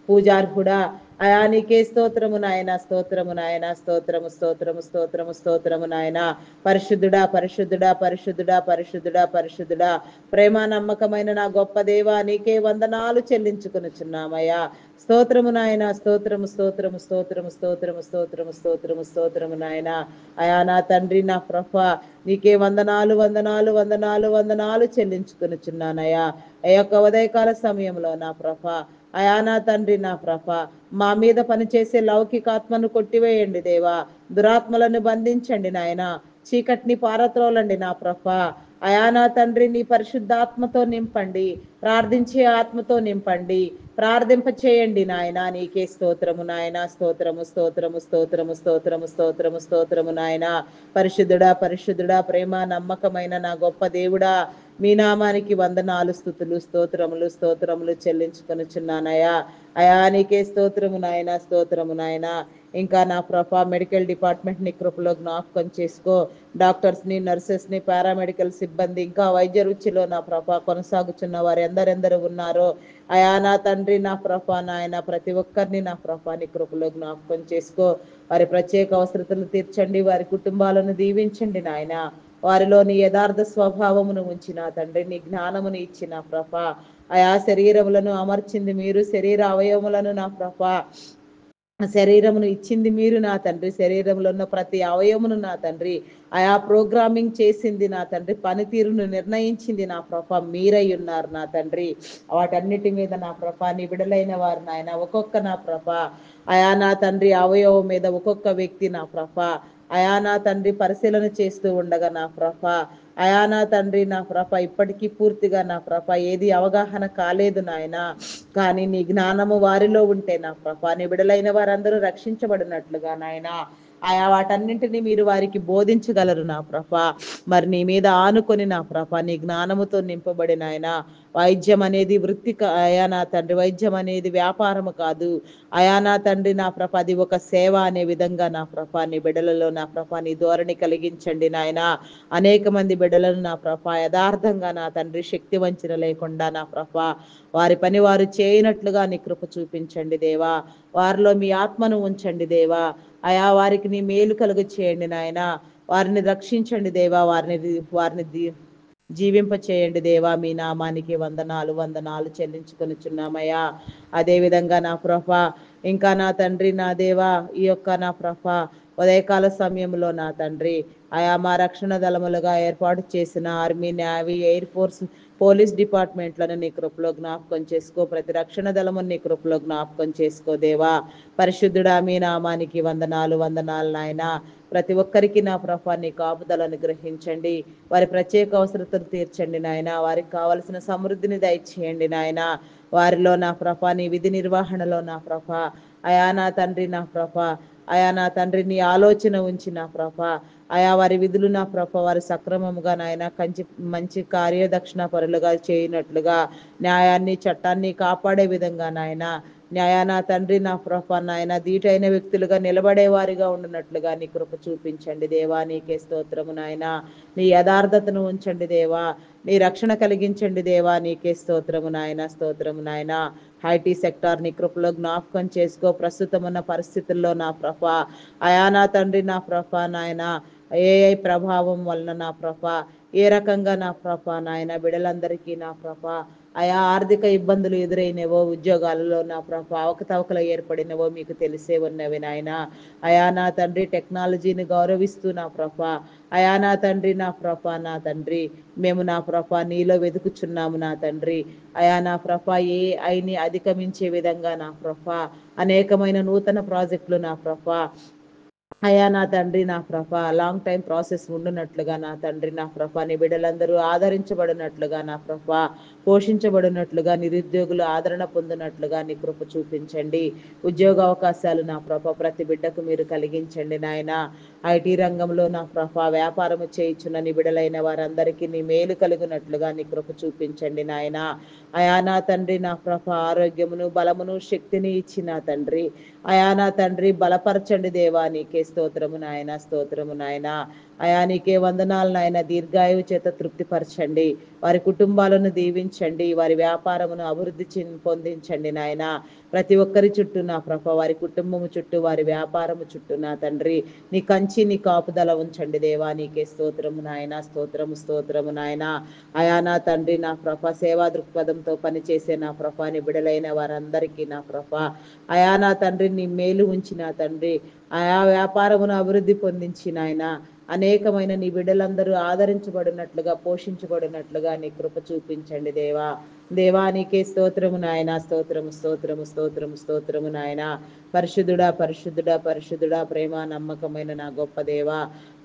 పూజార్హుడా అయా నీకే స్తోత్రము నాయన, స్తోత్రము నాయన, స్తోత్రము స్తోత్రము స్తోత్రము స్తోత్రము నాయన. పరిశుద్ధుడా పరిశుద్ధుడా పరిశుద్ధుడా పరిశుద్ధుడా పరిశుద్ధుడా, ప్రేమ నమ్మకమైన నా గొప్ప దేవా, నీకే వందనాలు చెల్లించుకొనుచున్నామయ్యా. స్తోత్రము నాయన, స్తోత్రము స్తోత్రము స్తోత్రము స్తోత్రము స్తోత్రము స్తోత్రము స్తోత్రము నాయన. అయా నా తండ్రి నా ప్రభ, నీకే వందనాలు వందనాలు వందనాలు వందనాలు చెల్లించుకొనుచున్నానయ్యా. ఆ యొక్క ఉదయకాల సమయంలో నా ప్రభ, అయా నా తండ్రి నా ప్రభ, మా మీద పనిచేసే లౌకికాత్మను కొట్టివేయండి దేవా. దురాత్మలను బంధించండి నాయన. చీకటిని పారత్రోలండి నా ప్రభ. అయా నా తండ్రి, నీ పరిశుద్ధాత్మతో నింపండి, ప్రార్థించే ఆత్మతో నింపండి, ప్రార్థింప చేయండి నాయన. నీకే స్తోత్రము నాయన, స్తోత్రము స్తోత్రము స్తోత్రము స్తోత్రము స్తోత్రము స్తోత్రము నాయన. పరిశుద్ధుడా పరిశుద్ధుడా, ప్రేమ నమ్మకమైన నా గొప్ప దేవుడా, మీ నామానికి వందనాలు, స్తుతులు స్తోత్రములు స్తోత్రములు చెల్లించుకొనుచున్నానయ్యా. అయా నీకే స్తోత్రము నాయన, స్తోత్రము నాయన. ఇంకా నా ప్రభ మెడికల్ డిపార్ట్మెంట్ ని కృపలో జ్ఞాపకం చేసుకో. డాక్టర్స్ ని, నర్సెస్ ని, పారామెడికల్ సిబ్బంది, ఇంకా వైద్య రుచిలో నా ప్రభ కొనసాగుచున్న వారు ఎందరెందరు ఉన్నారో అయా నా తండ్రి నా ప్రభ నాయన, ప్రతి ఒక్కరిని నా ప్రభ నీ కృపలో జ్ఞాపకం చేసుకో. వారి ప్రత్యేక అవసరతలు తీర్చండి, వారి కుటుంబాలను దీవించండి నాయన. వారిలో నీ యథార్థ స్వభావమును ఉంచిన తండ్రి, నీ జ్ఞానమును ఇచ్చిన ప్రభ, ఆయా శరీరములను అమర్చింది మీరు, శరీర అవయవములను నా ప్రభ శరీరమును ఇచ్చింది మీరు నా తండ్రి. శరీరంలో ఉన్న ప్రతి అవయమును నా తండ్రి ఆయా ప్రోగ్రామింగ్ చేసింది నా తండ్రి, పనితీరును నిర్ణయించింది నా ప్రభ మీరై ఉన్నారు నా తండ్రి. వాటన్నిటి మీద నా ప్రభ నీ బిడలైన వారు నాయన, ఒక్కొక్క నా ప్రభ అయా నా తండ్రి అవయవం మీద ఒక్కొక్క వ్యక్తి నా ప్రభ అయా నా తండ్రి పరిశీలన చేస్తూ ఉండగా నా ప్రభ అయా నా తండ్రి నా ప్రభ ఇప్పటికీ పూర్తిగా నా ప్రభ ఏది అవగాహన కాలేదు నాయన. కానీ నీ జ్ఞానము వారిలో ఉంటే నా ప్రభ నీ బిడలైన వారందరూ రక్షించబడినట్లుగా నాయన ఆయా వాటన్నింటినీ మీరు వారికి బోధించగలరు నా ప్రభ. మరి నీ మీద ఆనుకొని నా ప్రభ నీ జ్ఞానముతో నింపబడిన ఆయన, వైద్యం అనేది వృత్తి అయా నా తండ్రి, వైద్యం అనేది వ్యాపారము కాదు అయా నా తండ్రి నా ప్రభ, అది ఒక సేవ అనే విధంగా నా ప్రభ నీ బిడ్డలలో నా ప్రభ నీ ధోరణి కలిగించండి నాయన. అనేక మంది బిడ్డలను నా ప్రభ యథార్థంగా నా తండ్రి శక్తి వంచన లేకుండా నా ప్రభ వారి పని వారు చేయనట్లుగా నీ కృప చూపించండి దేవా. వారిలో మీ ఆత్మను ఉంచండి దేవా. అయా వారికి నీ మేలు కలుగ చేయండి నాయన. వారిని రక్షించండి దేవా, వారిని జీవింప చేయండి దేవా. మీ నామానికి వందనాలు వందనాలు చెల్లించుకొనిచున్నామయ్యా. అదే విధంగా నా ప్రభ ఇంకా నా తండ్రి నా దేవా, ఈ యొక్క నా ప్రభ ఉదయకాల సమయంలో నా తండ్రి ఆయా మా రక్షణ దళములుగా ఏర్పాటు చేసిన army, navy, air force, police డిపార్ట్మెంట్లను నీ కృపలో జ్ఞాపకం చేసుకో. ప్రతి రక్షణ దళమును నీ కృపలో జ్ఞాపకం చేసుకో దేవా. పరిశుద్ధుడా మీ నామానికి వందనాలు వందనాలు నాయన. ప్రతి ఒక్కరికి నా ప్రభ నీ కాపుదలను గ్రహించండి, వారి ప్రత్యేక అవసరతలు తీర్చండి నాయన. వారికి కావలసిన సమృద్ధిని దయచేయండి నాయన. వారిలో నా ప్రభ నీ విధి నిర్వహణలో నా ప్రభ అయా నా తండ్రి నా ప్రభ అయా నా తండ్రి నీ ఆలోచన ఉంచి నా ప్రభ ఆయా వారి విధులు నా ప్రభ వారి సక్రమముగా నాయన మంచి కార్యదక్షిణ పరులుగా చేయనట్లుగా, న్యాయాన్ని చట్టాన్ని కాపాడే విధంగా నాయన న్యాయానా తండ్రి నా ప్రభ నాయన దీటైన వ్యక్తులుగా నిలబడే వారిగా ఉండినట్లుగా నీ కృప చూపించండి దేవా. నీకే స్తోత్రము నాయన. నీ యథార్థతను ఉంచండి దేవా, నీ రక్షణ కలిగించండి దేవా. నీకే స్తోత్రము నాయన, స్తోత్రము నాయన. ఐటీ సెక్టార్ నీ కృపలో జ్ఞాపకం చేసుకో. ప్రస్తుతం ఉన్న పరిస్థితుల్లో నా ప్రభ అయా నా తండ్రి నా ప్రభ నాయన ఏఐ ప్రభావం వలన నా ప్రభ ఏ రకంగా నా ప్రభ నాయన బిడ్డలందరికీ నా ప్రభ ఆయా ఆర్థిక ఇబ్బందులు ఎదురైనవో, ఉద్యోగాలలో నా ప్రభ అవకతవకలు ఏర్పడినవో మీకు తెలిసే ఉన్నవి నాయన. అయా నా తండ్రి టెక్నాలజీని గౌరవిస్తూ నా ప్రభ అయా నా తండ్రి నా ప్రభ నా తండ్రి మేము నా ప్రభ నీలో వెతుకుచున్నాము నా తండ్రి. అయా నా ప్రభ ఏఐని అధిగమించే విధంగా నా ప్రభ అనేకమైన నూతన ప్రాజెక్టులు నా ప్రభ అయా నా తండ్రి నా ప్రభ లాంగ్ టైం ప్రాసెస్ ఉండునట్లుగా నా తండ్రి నా ప్రభ నీ బిడ్డలందరూ ఆదరించబడినట్లుగా నా ప్రభ పోషించబడినట్లుగా నిరుద్యోగులు ఆదరణ పొందినట్లుగా నీ కృప చూపించండి. ఉద్యోగ అవకాశాలు నా ప్రభ ప్రతి బిడ్డకు మీరు కలిగించండి నాయన. ఐటీ రంగంలో నా ప్రభ వ్యాపారము చేయించున్న నీ బిడ్డలైన వారందరికీ నీ మేలు కలుగునట్లుగా నీ కృప చూపించండి నాయన. అయా నా తండ్రి నా ప్రభ ఆరోగ్యమును బలమును శక్తిని ఇచ్చిన తండ్రి అయా నా తండ్రి బలపరచండి దేవా నీకే స్తోత్రము నాయన స్తోత్రము నాయన. అయా నీకే వందనాలు నాయన. దీర్ఘాయువు చేత తృప్తిపరచండి. వారి కుటుంబాలను దీవించండి. వారి వ్యాపారమును అభివృద్ధి పొందించండి నాయన. ప్రతి ఒక్కరి చుట్టూ నా ప్రభ వారి కుటుంబము చుట్టూ వారి వ్యాపారము చుట్టూ నా తండ్రి నీ కంచి నీ కాపుదల ఉంచండి దేవా నీకే స్తోత్రము నాయన స్తోత్రము స్తోత్రము నాయన. అయా నా తండ్రి నా ప్రభ సేవా దృక్పథంతో పనిచేసే నా ప్రభ నీ బిడలైన వారందరికీ నా ప్రభ అయా నా తండ్రి నీ మేలు ఉంచిన తండ్రి ఆయా వ్యాపారమును అభివృద్ధి పొందించిన ఆయన అనేకమైన నీ బిడ్డలందరూ ఆదరించబడినట్లుగా పోషించబడినట్లుగా నీ కృప చూపించండి దేవా. దేవానికే స్తోత్రము నాయన స్తోత్రము స్తోత్రము స్తోత్రము స్తోత్రము నాయన. పరిశుద్ధుడా పరిశుద్ధుడా పరిశుద్ధుడా ప్రేమ నమ్మకమైన నా గొప్ప దేవా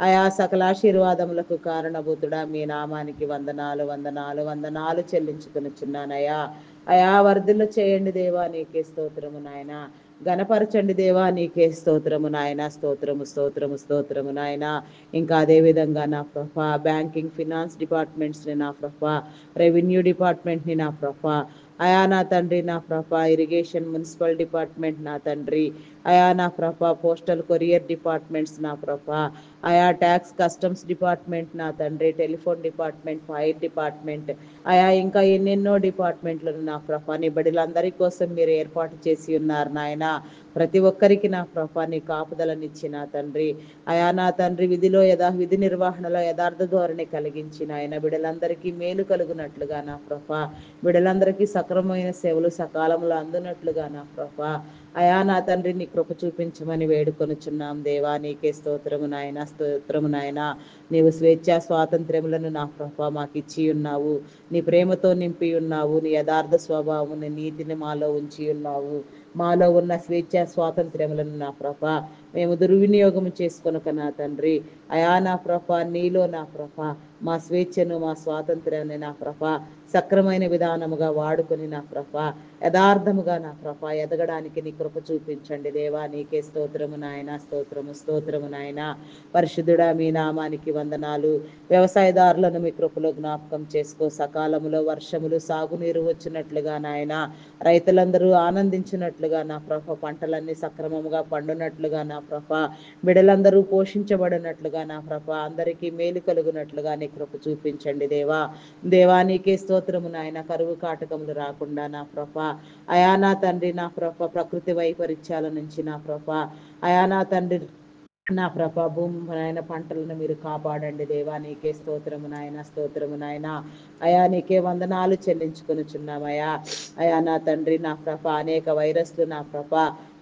ఆయా సకలాశీర్వాదములకు కారణభూతుడా మీ నామానికి వందనాలు వందనాలు వందనాలు చెల్లించుకొనుచున్నానయ్యా. అయా వర్ధిల్ల చేయండి దేవా నీకే స్తోత్రము నాయన. గణపరచండి దేవా నీకే స్తోత్రము నాయన స్తోత్రము స్తోత్రము స్తోత్రము నాయన. ఇంకా అదే విధంగా నా ప్రభ బ్యాంకింగ్ ఫినాన్స్ డిపార్ట్మెంట్స్ని నా ప్రభ రెవెన్యూ డిపార్ట్మెంట్ని నా ప్రభ అయా నా తండ్రి నా ప్రభ ఇరిగేషన్ మున్సిపల్ డిపార్ట్మెంట్ నా తండ్రి అయా నా ప్రభ పోస్టల్ కొరియర్ డిపార్ట్మెంట్స్ నా ప్రభ ఆయా ట్యాక్స్ కస్టమ్స్ డిపార్ట్మెంట్ నా తండ్రి టెలిఫోన్ డిపార్ట్మెంట్ ఫైర్ డిపార్ట్మెంట్ ఆయా ఇంకా ఎన్నెన్నో డిపార్ట్మెంట్లను నా ప్రభ నీ బిడ్డలందరి కోసం మీరు ఏర్పాటు చేసి ఉన్నారు నాయన. ప్రతి ఒక్కరికి నా ప్రభ నీ కాపుదలనిచ్చి నా తండ్రి అయా నా తండ్రి విధి నిర్వహణలో యథార్థ ధోరణి కలిగించిన ఆయన బిడ్డలందరికీ మేలు కలుగునట్లుగా నా ప్రభ బిడ్డలందరికీ సక్రమమైన సేవలు సకాలంలో అందునట్లుగా నా ప్రభ అయా నా తండ్రి నీ కృప చూపించమని వేడుకొనుచున్నాం దేవా నీకే స్తోత్రము నాయన స్తోత్రము నాయన. నీవు స్వేచ్ఛా స్వాతంత్ర్యములను నా ప్రభ మాకు ఇచ్చి ఉన్నావు. నీ ప్రేమతో నింపి ఉన్నావు. నీ యథార్థ స్వభావము నీ నీతిని మాలో ఉంచి ఉన్నావు. మాలో ఉన్న స్వేచ్ఛా స్వాతంత్ర్యములను నా ప్రభ మేము దుర్వినియోగం చేసుకొనక నా తండ్రి అయా నా ప్రభ నీలో నా ప్రభ మా స్వేచ్ఛను మా స్వాతంత్ర్యాన్ని నా ప్రభ సక్రమైన విధానముగా వాడుకొని నా ప్రభ యథార్థముగా నా ప్రభ ఎదగడానికి నీ కృప చూపించండి దేవా నీకే స్తోత్రము నాయన స్తోత్రము స్తోత్రము నాయన. పరిశుద్ధుడా మీ నామానికి వందనాలు. వ్యవసాయదారులను మీ కృపలో జ్ఞాపకం చేసుకో. సకాలములో వర్షములు సాగునీరు వచ్చినట్లుగా నాయన రైతులందరూ ఆనందించినట్లుగా నా ప్రభ పంటలన్నీ సక్రమముగా పండునట్లుగా నా ప్రభ బిడలందరూ పోషించబడినట్లుగా నా ప్రభ అందరికీ మేలు కలుగునట్లుగా నీ కృప చూపించండి దేవా. దేవానికే స్తోత్రము నాయన. కరువు కాటకములు రాకుండా నా ప్రభ అయా నా తండ్రి నా ప్రభ ప్రకృతి వైపరీత్యాల నుంచి నా ప్రభ అయా నా తండ్రి నా ప్రభ భూమి నాయన పంటలను మీరు కాపాడండి దేవా నీకే స్తోత్రము నాయన స్తోత్రము నాయన. అయా నీకే వందనాలు చెల్లించుకొనుచున్నామయ్యా. అయా నా తండ్రి నా ప్రభ అనేక వైరస్లు నా ప్రభ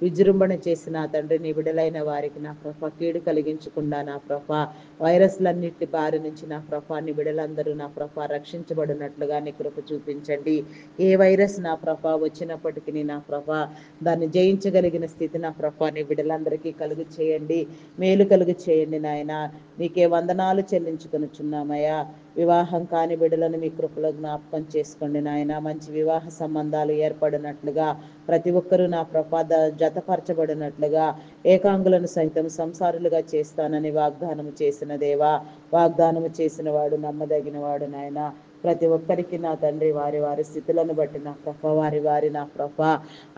విజృంభణ చేసి నా తండ్రి నీ బిడలైన వారికి నా ప్రభ కీడు కలిగించకుండా నా ప్రభ వైరస్లన్నిటి బారి నుంచి నా ప్రభ నీ బిడలందరూ నా ప్రభ రక్షించబడినట్లుగా నీ కృప చూపించండి. ఏ వైరస్ నా ప్రభ వచ్చినప్పటికీ నా ప్రభ దాన్ని జయించగలిగిన స్థితి నా ప్రభ నీ బిడలందరికీ కలుగు చేయండి. మేలు కలుగు చేయండి నాయన. నీకే వందనాలు చెల్లించుకొనుచున్నామయ్యా. వివాహం కాని బిడ్డలను మీ కృపలో జ్ఞాపకం చేసుకోండి నాయన. మంచి వివాహ సంబంధాలు ఏర్పడినట్లుగా ప్రతి ఒక్కరూ నా ప్రపాద జతపరచబడినట్లుగా ఏకాంగులను సైతం సంసారులుగా చేస్తానని వాగ్దానము చేసిన దేవా వాగ్దానము చేసిన వాడు నమ్మదగిన వాడు నాయన. ప్రతి ఒక్కరికి నా తండ్రి వారి వారి స్థితులను బట్టి నా ప్రభ వారి నా ప్రభ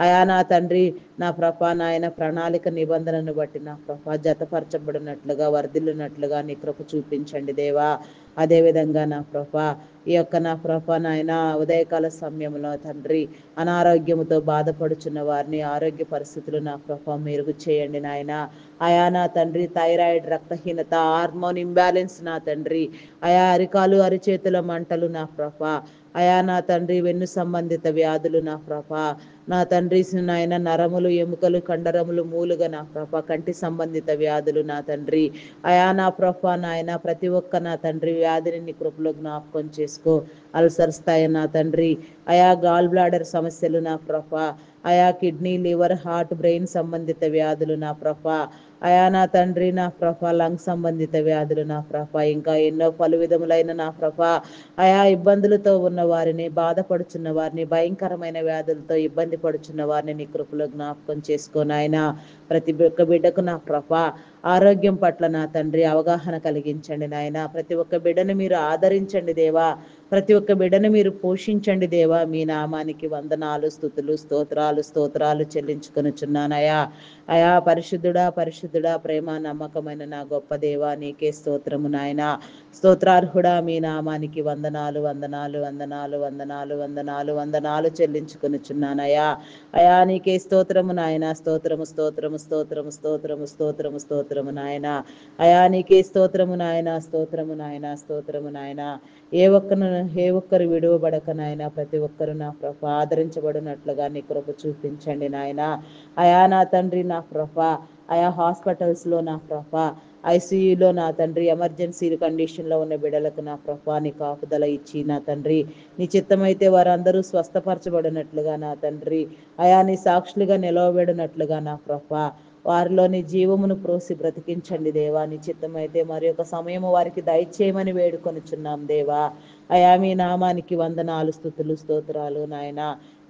అయా నా తండ్రి నా ప్రభ నాయన ప్రణాళిక నిబంధనను బట్టి నా ప్రభ జతపరచబడినట్లుగా వర్ధిల్లునట్లుగా నీ కృప చూపించండి దేవా. అదేవిధంగా నా ప్రభా ఈ యొక్క నా ప్రభా నాయన ఉదయకాల సమయంలో తండ్రి అనారోగ్యముతో బాధపడుచున్న వారిని ఆరోగ్య పరిస్థితులు నా ప్రభా మెరుగు చేయండి నాయన. అయా నా తండ్రి థైరాయిడ్, రక్తహీనత, హార్మోన్ ఇంబ్యాలెన్స్ నా తండ్రి, అయా అరికాలు అరిచేతుల మంటలు నా ప్రభా, అయా నా తండ్రి వెన్ను సంబంధిత వ్యాధులు నా ప్రభా, నా తండ్రి నాయన నరములు, ఎముకలు, కండరములు మూలుగా నా ప్రభా, కంటి సంబంధిత వ్యాధులు నా తండ్రి, అయా నా ప్రభా నాయన ప్రతి ఒక్క నా తండ్రి వ్యాధిని నీ కృపలో జ్ఞాపకం చేసుకో. అల్సర్స్ స్థాయి నా తండ్రి, అయా గాల్ బ్లాడర్ సమస్యలు నా ప్రభా, అయా కిడ్నీ, లివర్, హార్ట్, బ్రెయిన్ సంబంధిత వ్యాధులు నా ప్రభా, అయా నా తండ్రి నా ప్రభా లంగ్ సంబంధిత వ్యాధులు నా ప్రభా, ఇంకా ఎన్నో పలు విధములైన నా ప్రభా అయా ఇబ్బందులతో ఉన్న వారిని, బాధపడుచున్న వారిని, భయంకరమైన వ్యాధులతో ఇబ్బంది పడుచున్న వారిని నీ కృపలో జ్ఞాపకం చేసుకో నాయన. ప్రతి ఒక్క బిడ్డకు నా ప్రభా ఆరోగ్యం పట్ల నా తండ్రి అవగాహన కలిగించండి నాయన. ప్రతి ఒక్క బిడ్డను మీరు ఆదరించండి దేవా. ప్రతి ఒక్క బిడ్డను మీరు పోషించండి దేవా. మీ నామానికి వందనాలు, స్తుతులు, స్తోత్రాలు చెల్లించుకొనుచున్నానయా. అయా పరిశుద్ధుడా పరిశుద్ధుడా ప్రేమ నమ్మకమైన నా గొప్ప దేవా నీకే స్తోత్రము నాయన. స్తోత్రార్హుడా మీ నామానికి వందనాలు వందనాలు వందనాలు వందనాలు వందనాలు వందనాలు చెల్లించుకొనుచున్నానయా. అయా నీకే స్తోత్రము నాయన. స్తోత్రము స్తోత్రము స్తోత్రము స్తోత్రము స్తోత్రము స్తోత్రము నాయన. అయా నీకే స్తోత్రము నాయన. స్తోత్రము నాయన. స్తోత్రము నాయన. ఏ ఒక్కరు విడువబడక నాయన ప్రతి ఒక్కరు నా ప్రభ ఆదరించబడినట్లుగా నీ కృప చూపించండి నాయన. అయా నా తండ్రి నా ప్రభ, అయా హాస్పిటల్స్లో నా ప్రభ, ఐసీయూలో నా తండ్రి ఎమర్జెన్సీ కండిషన్లో ఉన్న బిడ్డలకు నా ప్రభా నీ కాపుదల ఇచ్చి నా తండ్రి నీ చిత్తమైతే వారందరూ స్వస్థపరచబడినట్లుగా నా తండ్రి, అయా నీ సాక్షులుగా నిలవబడినట్లుగా నా ప్రభా వారిలోని జీవమును ప్రోసి బ్రతికించండి దేవా. నీ చిత్తమైతే మరి ఒక సమయము వారికి దయచేయమని వేడుకొనుచున్నాం దేవా. అయా మీ నామానికి వందనాలు, స్తుతులు, స్తోత్రాలు నాయన.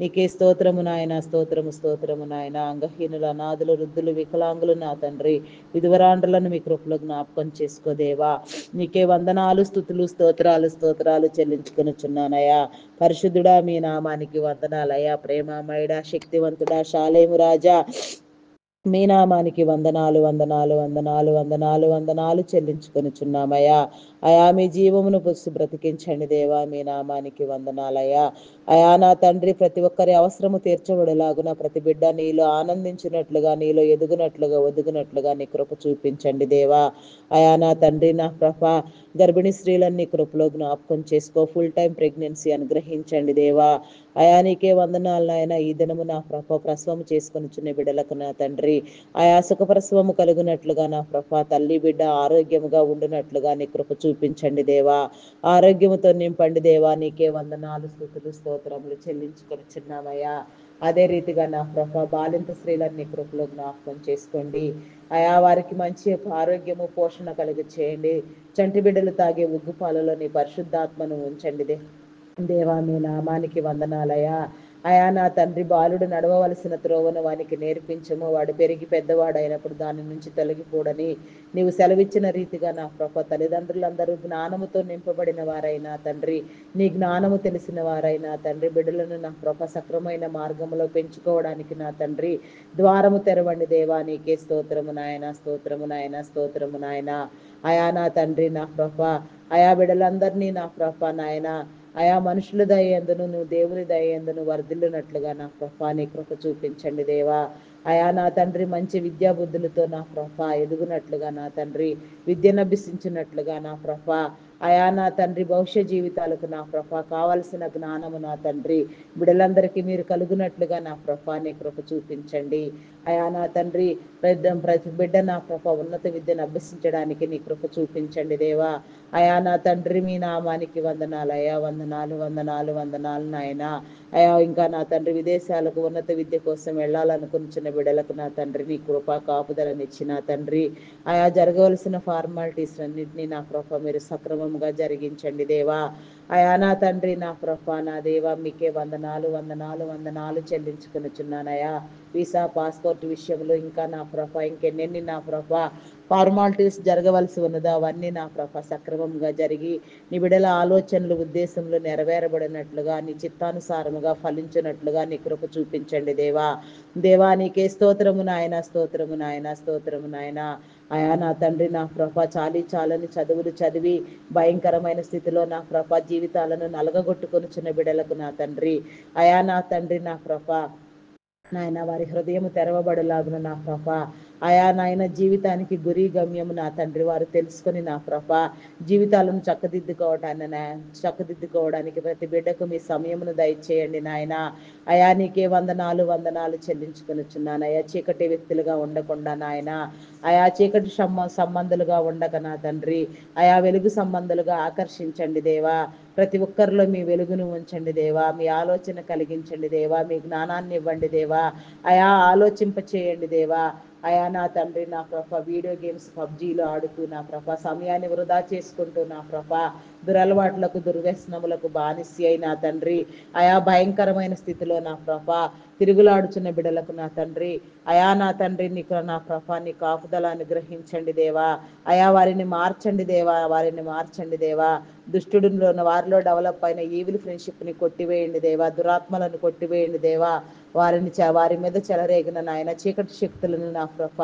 నీకే స్తోత్రము నాయన. స్తోత్రము స్తోత్రము నాయన. అంగహీనులు, అనాథులు, వృద్ధులు, వికలాంగులు నా తండ్రి విధవరాండ్రులను మీ కృపలో జ్ఞాపకం చేసుకోదేవా. నీకే వందనాలు, స్తుతులు, స్తోత్రాలు చెల్లించుకొనుచున్నానయ్యా. పరిశుద్ధుడా మీ నామానికి వందనాలయ్యా. ప్రేమమయుడా, శక్తివంతుడా, శాలేము రాజా మీ నామానికి వందనాలు వందనాలు వందనాలు వందనాలు వందనాలు చెల్లించుకొనుచున్నామయ్యా. అయా మీ జీవమును పుసి బ్రతికించండి దేవా. మీ నామానికి వందనాలయ్యా. అయా నా తండ్రి ప్రతి ఒక్కరి అవసరము తీర్చబడేలాగున ప్రతి బిడ్డ నీలో ఆనందించినట్లుగా, నీలో ఎదుగునట్లుగా, ఒదుగునట్లుగా నీ కృప చూపించండి దేవా. అయా నా తండ్రి నా ప్రభ గర్భిణీ స్త్రీలన్నీ కృపలో జ్ఞాపకం చేసుకో. ఫుల్ టైం ప్రెగ్నెన్సీ అనుగ్రహించండి దేవా. అయా నీకే వందనాలు నాయన. ఈ దినము నా ప్రభ ప్రసవము చేసుకొని చిన్న బిడ్డలకు నా తండ్రి ఆయా సుఖప్రసవము కలుగునట్లుగా నా ప్రభ తల్లి బిడ్డ ఆరోగ్యముగా ఉండునట్లుగా నీ కృప చూపించండి దేవా. ఆరోగ్యముతో నింపండి దేవా. నీకే వందనాలు, స్తుతులు, స్తోత్రములు చెల్లించుకొనిచున్నామయ్యా. అదే రీతిగా నా ప్రభ బాలింత స్త్రీలన్నీ కృపలో జ్ఞాపకం చేసుకోండి. అయా వారికి మంచి ఆరోగ్యము, పోషణ కలిగి చేయండి. చంటి బిడ్డలు తాగే ఉగ్గు పాలలో నీ పరిశుద్ధాత్మను ఉంచండి దేవా. మీ నామానికి వందనాలయా. అయా నా తండ్రి బాలుడు నడవవలసిన త్రోవను వానికి నేర్పించము. వాడు పెరిగి పెద్దవాడైనప్పుడు దాని నుంచి తొలగిపోడని నీవు సెలవిచ్చిన రీతిగా నా ప్రభ తల్లిదండ్రులందరూ జ్ఞానముతో నింపబడిన వారైనా తండ్రి, నీ జ్ఞానము తెలిసిన వారైనా తండ్రి బిడ్డలను నా ప్రభ సక్రమైన మార్గంలో పెంచుకోవడానికి నా తండ్రి ద్వారము తెరవండి దేవా. నీకే స్తోత్రము నాయన. స్తోత్రము నాయన. స్తోత్రము నాయన. అయా నా తండ్రి నా ప్రభ అయా బిడ్డలందరినీ నా ప్రభ నాయన అయా మనుషుల దయందును నువ్వు దేవుని దయందును వర్ధిల్లునట్లుగా నా ప్రభా నీ కృప చూపించండి దేవా. అయా నా తండ్రి మంచి విద్యా బుద్ధులతో నా ప్రభా ఎదుగునట్లుగా నా తండ్రి విద్యను అభ్యసించినట్లుగా నా ప్రభా అయా నా తండ్రి భవిష్య జీవితాలకు నా ప్రభా కావలసిన జ్ఞానము నా తండ్రి బిడ్డలందరికీ మీరు కలుగునట్లుగా నా ప్రభా నీ కృప చూపించండి. అయా నా తండ్రి ప్రతి బిడ్డ నా ప్రభా ఉన్నత విద్యను అభ్యసించడానికి నీ కృప చూపించండి దేవా. అయా నా తండ్రి మీ నామానికి వందనాలు అయా. వందనాలు వందనాలు వందనాలు నాయన. అయా ఇంకా నా తండ్రి విదేశాలకు ఉన్నత విద్య కోసం వెళ్ళాలనుకున్న బిడ్డలకు నా తండ్రి నీ కృపా కాపుదలనిచ్చి నా తండ్రి అయా జరగవలసిన ఫార్మాలిటీస్ అన్నింటినీ నా కృప మీరు సక్రమంగా జరిగించండి దేవా. అయా నా తండ్రి నా ప్రభా నా దేవ మీకే వందనాలు వందనాలు వందనాలు చెల్లించుకొనుచున్నానయా. వీసా పాస్పోర్ట్ విషయంలో ఇంకా నా ప్రభా ఇంకెన్నెన్ని నా ప్రభా ఫార్మాలిటీస్ జరగవలసి ఉన్నదో అవన్నీ నా ప్రభా సక్రమంగా జరిగి నీ బిడ్డల ఆలోచనలు ఉద్దేశంలో నెరవేరబడినట్లుగా నీ చిత్తానుసారముగా ఫలించినట్లుగా నీ కృప చూపించండి దేవా. దేవా నీకే స్తోత్రము నాయన, స్తోత్రము నాయన, స్తోత్రము నాయన. అయా నా తండ్రి నా ప్రభ చాలని చదువులు చదివి భయంకరమైన స్థితిలో నా ప్రభ జీవితాలను నలగగొట్టుకొనుచున్న బిడలకు నా తండ్రి, అయా నా తండ్రి నా ప్రభ నాయన వారి హృదయం తెరవబడలాగున నా ప్రభ, అయా నాయన జీవితానికి గురి గమ్యము నా తండ్రి వారు తెలుసుకొని నా ప్రభ జీవితాలను చక్కదిద్దుకోవడానికి ప్రతి బిడ్డకు మీ సమయమును దయచేయండి నాయన. అయా నీకే వందనాలు వందనాలు చెల్లించుకొనుచున్నాను. అయా చీకటి వ్యక్తులుగా ఉండకుండా నాయన, అయా చీకటి సంబంధులుగా ఉండక నా తండ్రి, అయా వెలుగు సంబంధులుగా ఆకర్షించండి దేవా. ప్రతి ఒక్కరిలో మీ వెలుగును ఉంచండి దేవా, మీ ఆలోచన కలిగించండి దేవా, మీ జ్ఞానాన్ని ఇవ్వండి దేవా, అయా ఆలోచింప చేయండి దేవా. అయా నా తండ్రి నా ప్రభ వీడియో గేమ్స్ పబ్జీలు ఆడుతూ నా ప్రభ సమయాన్ని వృధా చేసుకుంటూ నా ప్రభ దురలవాట్లకు దుర్వ్యసనములకు బానిసి అయి నా తండ్రి, అయా భయంకరమైన స్థితిలో నా ప్రభ తిరుగులాడుచున్న బిడలకు నా తండ్రి, అయా నా తండ్రి నీకు నా ప్రభ నీ కాపుదల అనుగ్రహించండి దేవా. అయా వారిని మార్చండి దేవా, వారిని మార్చండి దేవా. దుష్టుడిలో వారిలో డెవలప్ అయిన ఈవిల్ ఫ్రెండ్షిప్ని కొట్టివేయండి దేవా, దురాత్మలను కొట్టివేయండి దేవా. వారి మీద చెలరేగిన నాయన చీకటి శక్తులను నా ప్రభ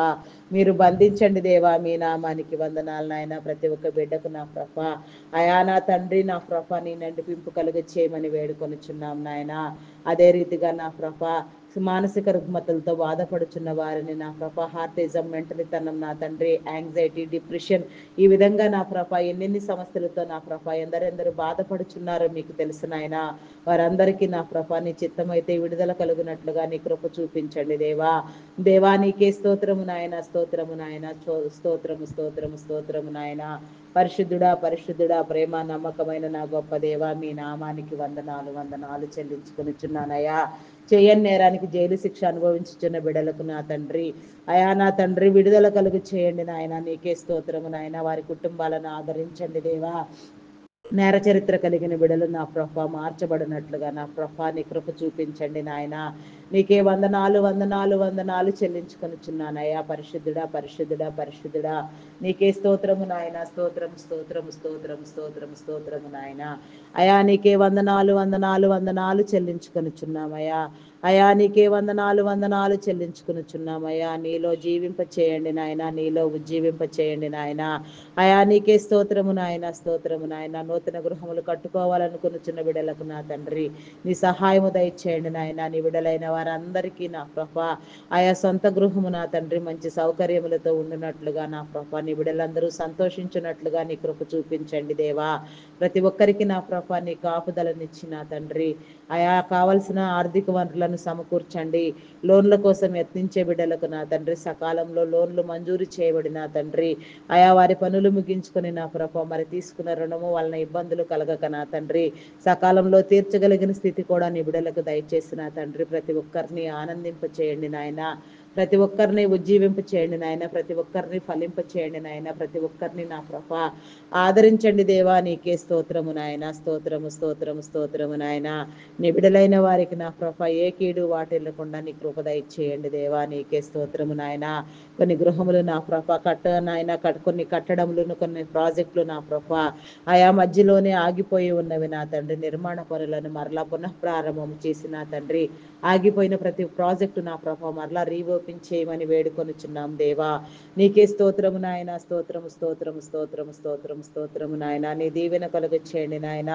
మీరు బంధించండి దేవా. మీ నామానికి వందనాలు నాయన. ప్రతి ఒక్క బిడ్డకు నా ప్రభ అయా నా తండ్రి నా ప్రభ నీ నడిపింపు కలుగ చేయమని వేడుకొనిచున్నాం నాయన. అదే రీతిగా నా ప్రభ మానసిక రుగ్మతలతో బాధపడుచున్న వారిని నా ప్రభ హార్టిజం, మెంటలితనం నా తండ్రి, యాంగ్జైటీ, డిప్రెషన్, ఈ విధంగా నా ప్రభ ఎన్నెన్ని సమస్యలతో నా ప్రభ ఎందరెందరు బాధపడుచున్నారో మీకు తెలుసు నాయన. వారందరికీ నా ప్రభ నీ చిత్తమైతే విడుదల కలుగునట్లుగా నీ కృప చూపించండి దేవా. దేవా నీకే స్తోత్రము నాయన, స్తోత్రము నాయన, స్తోత్రము స్తోత్రము స్తోత్రము నాయన. పరిశుద్ధుడా పరిశుద్ధుడా ప్రేమ నమ్మకమైన నా గొప్ప దేవా, మీ నామానికి వందనాలు వందనాలు చెల్లించుకొనిచున్నానయ్యా. చేయని నేరానికి జైలు శిక్ష అనుభవించుచున్న బిడలకు నా తండ్రి, అయా నా తండ్రి విడుదల కలుగు చేయండి నాయన. నీకే స్తోత్రము నాయన. వారి కుటుంబాలను ఆదరించండి దేవా. నేర చరిత్ర కలిగిన బిడలు నా ప్రభ మార్చబడినట్లుగా నా ప్రభ నీ కృప చూపించండి నాయన. నీకే వందనాలు వందనాలు వందనాలు చెల్లించుకొనిచున్నానయ్యా. పరిశుద్ధుడా పరిశుద్ధుడా పరిశుద్ధుడా నీకే స్తోత్రము నాయన. స్తోత్రము స్తోత్రము స్తోత్రము స్తోత్రము స్తోత్రము నాయన. అయా నీకే వందనాలు వందనాలు వందనాలు చెల్లించుకొనిచున్నామయ్యా. అయా నీకే వందనాలు వందనాలు చెల్లించుకొనిచున్నామయ్యా. నీలో జీవింప చేయండి నాయన, నీలో ఉజ్జీవింప చేయండి నాయన. అయా నీకే స్తోత్రము నాయన, స్తోత్రము నాయన. నూతన గృహములు కట్టుకోవాలనుకున్న బిడలకు నా తండ్రి నీ సహాయము దయచేయండి నాయన. నీ బిడలైన వారందరికీ నా ప్రభ ఆయా సొంత గృహము నా తండ్రి మంచి సౌకర్యములతో ఉండినట్లుగా నా ప్రభ నీ బిడలందరూ సంతోషించినట్లుగా నీ కృప చూపించండి దేవా. ప్రతి ఒక్కరికి నా ప్రభ నీ కాపుదలనిచ్చి నా తండ్రి, ఆయా కావలసిన ఆర్థిక వనరులను సమకూర్చండి. లోన్ల కోసం యత్నించే బిడ్డలకు నా తండ్రి సకాలంలో లోన్లు మంజూరు చేయబడి నా తండ్రి, ఆయా వారి పనులు ముగించుకొని నా ప్రభ మరి తీసుకున్న రుణము వలన ఇబ్బందులు కలగక నా తండ్రి సకాలంలో తీర్చగలిగిన స్థితి కూడా నీ బిడ్డలకు దయచేసి నా తండ్రి ప్రతి ఒక్కరిని ఆనందింప చేయండి నాయన. ప్రతి ఒక్కరిని ఉజ్జీవింప చేయండి నాయన. ప్రతి ఒక్కరిని ఫలింప చేయండి నాయన. ప్రతి ఒక్కరిని నా ప్రభ ఆదరించండి దేవా. నీకే స్తోత్రము నాయన. స్తోత్రము స్తోత్రము స్తోత్రము నాయన. నీ బిడలైన వారికి నా ప్రభ ఏ కీడు వాటిల్లకుండా నీ కృప దయచేయండి దేవా. నీకే స్తోత్రము నాయన. కొన్ని గృహములు నా ప్రభ నాయన కొన్ని కట్టడములను కొన్ని ప్రాజెక్టులు నా ప్రభ ఆయా మధ్యలోనే ఆగిపోయి ఉన్నవి నా తండ్రి. నిర్మాణ పనులను మరలా పునఃప్రారంభం చేసి నా తండ్రి ఆగిపోయిన ప్రతి ప్రాజెక్టు నా ప్రభ మరలా రీఓపెన్ చేయమని వేడుకొనిచున్నాం దేవా. నీకే స్తోత్రము నాయన. స్తోత్రము స్తోత్రము స్తోత్రము స్తోత్రము స్తోత్రము నాయన. నీ దీవెన కలుగ చేయండి నాయన.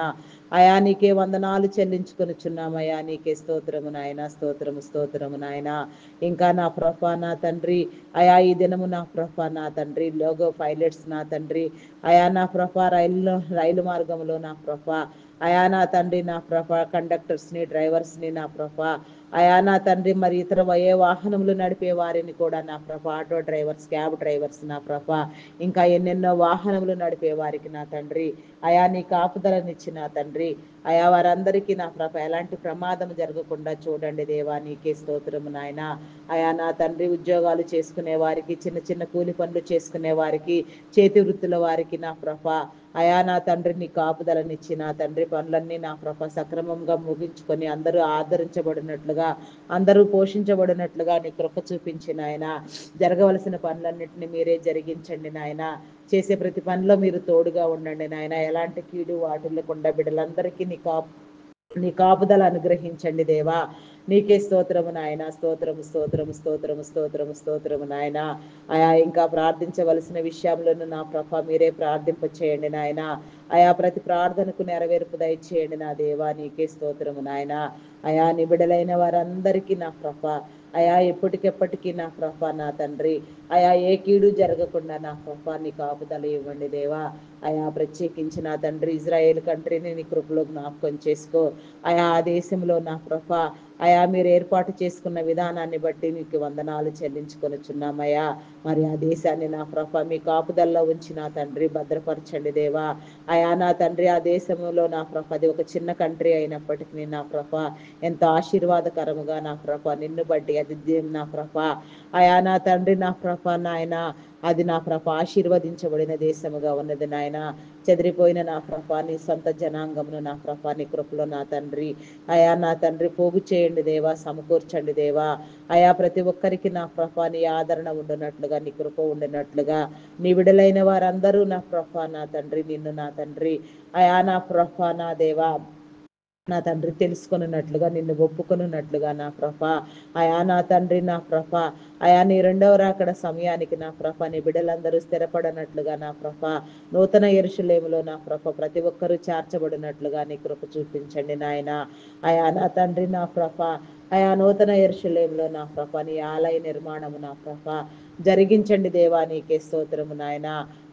అయా నీకే వందనాలు చెల్లించుకొనిచున్నామయ్యా. నీకే స్తోత్రము నాయన. స్తోత్రము స్తోత్రము నాయన. ఇంకా నా ప్రభ నా తండ్రి అయా ఈ దినము నా ప్రభ నా తండ్రి లోగో పైలట్స్ నా తండ్రి, అయా నా ప్రభ రైలు మార్గంలో నా ప్రభ అయా నా తండ్రి నా ప్రభ కండక్టర్స్ని డ్రైవర్స్ని నా ప్రభ అయా నా తండ్రి మరి ఇతర వాహనములు నడిపే వారిని కూడా నా ప్రభ ఆటో డ్రైవర్స్, క్యాబ్ డ్రైవర్స్ నా ప్రభ ఇంకా ఎన్నెన్నో వాహనములు నడిపే వారికి నా తండ్రి అయా నీ కాపుదలనిచ్చి నా తండ్రి అయా వారందరికీ నా ప్రభ ఎలాంటి ప్రమాదం జరగకుండా చూడండి దేవా, నీకే స్తోత్రము నాయన. అయా నా తండ్రి, ఉద్యోగాలు చేసుకునే వారికి, చిన్న చిన్న కూలి పనులు చేసుకునే వారికి, చేతి వృత్తుల వారికి నా ప్రభ అయా నా తండ్రి నీ కాపుదలనిచ్చి నా తండ్రి పనులన్నీ నా ప్రభ సక్రమంగా ముగించుకొని అందరూ ఆదరించబడినట్లుగా, అందరూ పోషించబడినట్లుగా నీ కృప చూపించి నాయన, జరగవలసిన పనులన్నింటినీ మీరే జరిగించండి నాయన. చేసే ప్రతి పనిలో మీరు తోడుగా ఉండండి నాయన. ఎలాంటి కీడు వాటిల్లకుండా బిడ్డలందరికీ నీ కాపుదల అనుగ్రహించండి దేవా. నీకే స్తోత్రము నాయన. స్తోత్రము స్తోత్రము స్తోత్రము స్తోత్రము స్తోత్రము నాయన. అయా ఇంకా ప్రార్థించవలసిన విషయంలోనూ నా ప్రభ మీరే ప్రార్థింప చేయండి నాయన. అయా ప్రతి ప్రార్థనకు నెరవేర్పు దయచేయండి నా దేవా. నీకే స్తోత్రము నాయన. అయా నిబిడలైన వారందరికీ నా ప్రభ అయా ఎప్పటికెప్పటికీ నా ప్రభ నా తండ్రి అయా ఏ కీడు జరగకుండా నా ప్రభ నీ కాపుదల ఇవ్వండి దేవా. అయా ప్రత్యేకించి నా తండ్రి ఇజ్రాయేల్ కంట్రీని నీ కృపలో జ్ఞాపకం చేసుకో. అయా ఆ దేశంలో నా ప్రభ అయా మీరు ఏర్పాటు చేసుకున్న విధానాన్ని బట్టి నీకు వందనాలు చెల్లించుకొనిచున్నామయ్యా. మరి ఆ దేశాన్ని నా ప్రభ మీ కాపుదల్లో ఉంచి నా తండ్రి భద్రపరచండి దేవా. అయా నా తండ్రి ఆ దేశంలో నా ప్రభ అది ఒక చిన్న కంట్రీ అయినప్పటికీ నా ప్రభ ఎంతో ఆశీర్వాదకరముగా నా ప్రభ నిన్ను బట్టి అది నా ప్రభ అయా నా తండ్రి నా ప్రభ నాయన అది నా ప్రభ ఆశీర్వదించబడిన దేశముగా ఉన్నది నాయన. చెదిరిపోయిన నా ప్రభ నీ సొంత జనాంగమును నా ప్రభ నీ కృపలో నా తండ్రి అయా నా తండ్రి పోగు చేయండి దేవా, సమకూర్చండి దేవా. అయా ప్రతి ఒక్కరికి నా ప్రభ నీ ఆదరణ ఉండినట్లుగా, నీ కృప ఉండినట్లుగా, నీ విడుదలైన వారందరూ నా ప్రభ నా తండ్రి నిన్ను నా తండ్రి అయా నా ప్రభ నా దేవా నా తండ్రి తెలుసుకొనున్నట్లుగా, నిన్ను ఒప్పుకొనున్నట్లుగా నా ప్రభ అయా నా తండ్రి నా ప్రభ అయా నీ రెండవ రాకడ సమయానికి నా ప్రభ నీ బిడ్డలందరూ స్థిరపడనట్లుగా నా ప్రభ నూతన యెరూషలేములో నా ప్రభ ప్రతి ఒక్కరూ చేర్చబడినట్లుగా నీ కృప చూపించండి నాయన. అయా నా తండ్రి నా ప్రభ అయా నూతన యెరూషలేములో నా ప్రభ నీ ఆలయ నిర్మాణము నా ప్రభ జరిగించండి దేవా. నీకే స్తోత్రము నాయన.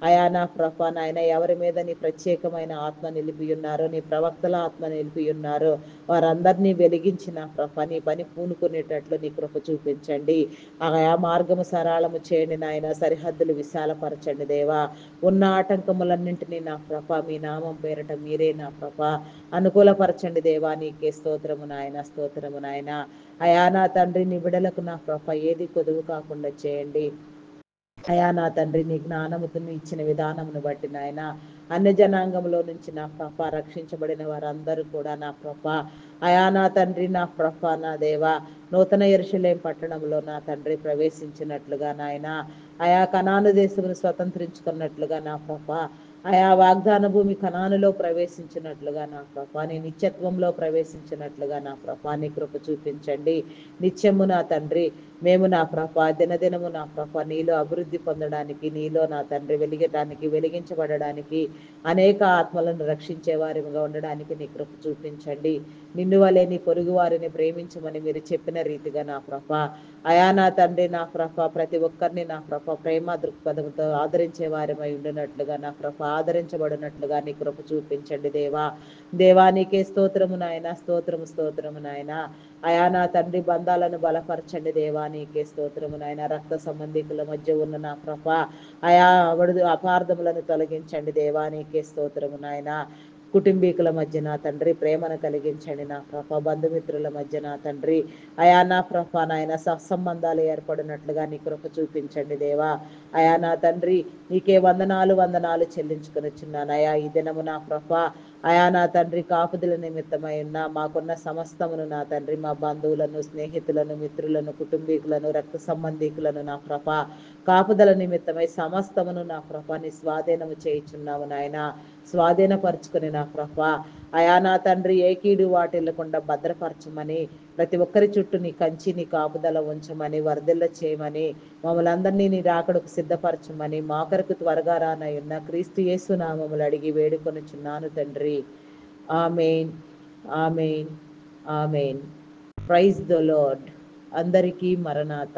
అయా నా ప్రభ నాయన ఎవరి మీద నీ ప్రత్యేకమైన ఆత్మ నిలిపి ఉన్నారో, నీ ప్రవక్తల ఆత్మ నిలిపి ఉన్నారో వారందరినీ వెలిగించిన ప్రభ నీ పని పూనుకునేటట్లు నీ కృప చూపించండి. ఆయా మార్గము సరళము చేయండి నాయన. సరిహద్దులు విశాలపరచండి దేవా. ఉన్న ఆటంకములన్నింటినీ నా ప్రభ మీ నామం పేరట మీరే నా ప్రభ అనుకూలపరచండి దేవా. నీకే స్తోత్రము నాయన. స్తోత్రము నాయన. అయా నా తండ్రి నీ బిడలకు నా ప్రభ ఏది కొదువు కాకుండా చేయండి. అయా నా తండ్రి నీ జ్ఞానముతో ఇచ్చిన విధానమును బట్టి నాయన అన్య జనాంగంలో నుంచి నా ప్రభ రక్షించబడిన వారందరూ కూడా నా ప్రభ అయా నా తండ్రి నా ప్రభ నా దేవా నూతన యెరూషలేము పట్టణంలో నా తండ్రి ప్రవేశించినట్లుగా నాయన అయా కనాను దేశమును స్వతంత్రించుకున్నట్లుగా నా ప్రభ అయా వాగ్దాన భూమి కనానులో ప్రవేశించినట్లుగా నా ప్రభ నీ నిత్యత్వంలో ప్రవేశించినట్లుగా నా ప్రభ నీ కృప చూపించండి. నిత్యము నా తండ్రి మేము నా ప్రభ దినదినము నా ప్రభ నీలో అభివృద్ధి పొందడానికి, నీలో నా తండ్రి వెలిగటానికి, వెలిగించబడడానికి, అనేక ఆత్మలను రక్షించే వారిగా ఉండడానికి నీ కృప చూపించండి. నిన్ను వలె నీ పొరుగు వారిని ప్రేమించమని మీరు చెప్పిన రీతిగా నా ప్రభ అయా నా తండ్రి నా ప్రభ ప్రతి ఒక్కరిని నా ప్రభ ప్రేమ దృక్పథంతో ఆదరించే వారిమై ఉండినట్లుగా నా ప్రభ ఆదరించబడినట్లుగా నీ కృప చూపించండి దేవా. దేవానికే స్తోత్రము నాయన. స్తోత్రము స్తోత్రము నాయన. అయా నా తండ్రి బంధాలను బలపరచండి దేవా. నీకే స్తోత్రము నాయన. రక్త సంబంధికుల మధ్య ఉన్న నా ప్రభ అయా అపార్థములను తొలగించండి దేవా. నీకే స్తోత్రము నాయన. కుటుంబీకుల మధ్య నా తండ్రి ప్రేమను కలిగించండి నా ప్రభ. బంధుమిత్రుల మధ్య నా తండ్రి అయా నా ప్రభ నాయన సత్సంబంధాలు ఏర్పడినట్లుగా నీ కృప చూపించండి దేవా. అయా నా తండ్రి నీకే వందనాలు వందనాలు చెల్లించుకొనిచున్నాను. అయా ఈ దినము నా ప్రభ అయా నా తండ్రి కాపుదల నిమిత్తమై ఉన్న మాకున్న సమస్తమును నా తండ్రి మా బంధువులను, స్నేహితులను, మిత్రులను, కుటుంబీకులను, రక్త సంబంధికులను నా ప్రభ కాపుదల నిమిత్తమై సమస్తమును నా ప్రభ నీ స్వాధీనము చేయుచున్నాము నాయన. స్వాధీనపరుచుకుని నా ప్రభ అయా నా తండ్రి ఏ కీడు వాటిల్లకుండా భద్రపరచమని, ప్రతి ఒక్కరి చుట్టూ నీ కంచి నీ కాపుదల ఉంచమని, వరదల్ల చేయమని, మమ్మల్ని అందరినీ నీ రాకడకు సిద్ధపరచమని మా కొరకు త్వరగా రానయ్యున్న క్రీస్తు యేసు నామములు అడిగి వేడుకొనుచున్నాను తండ్రి. Amen, amen, amen. Praise the lord. అందరికీ మరణాత.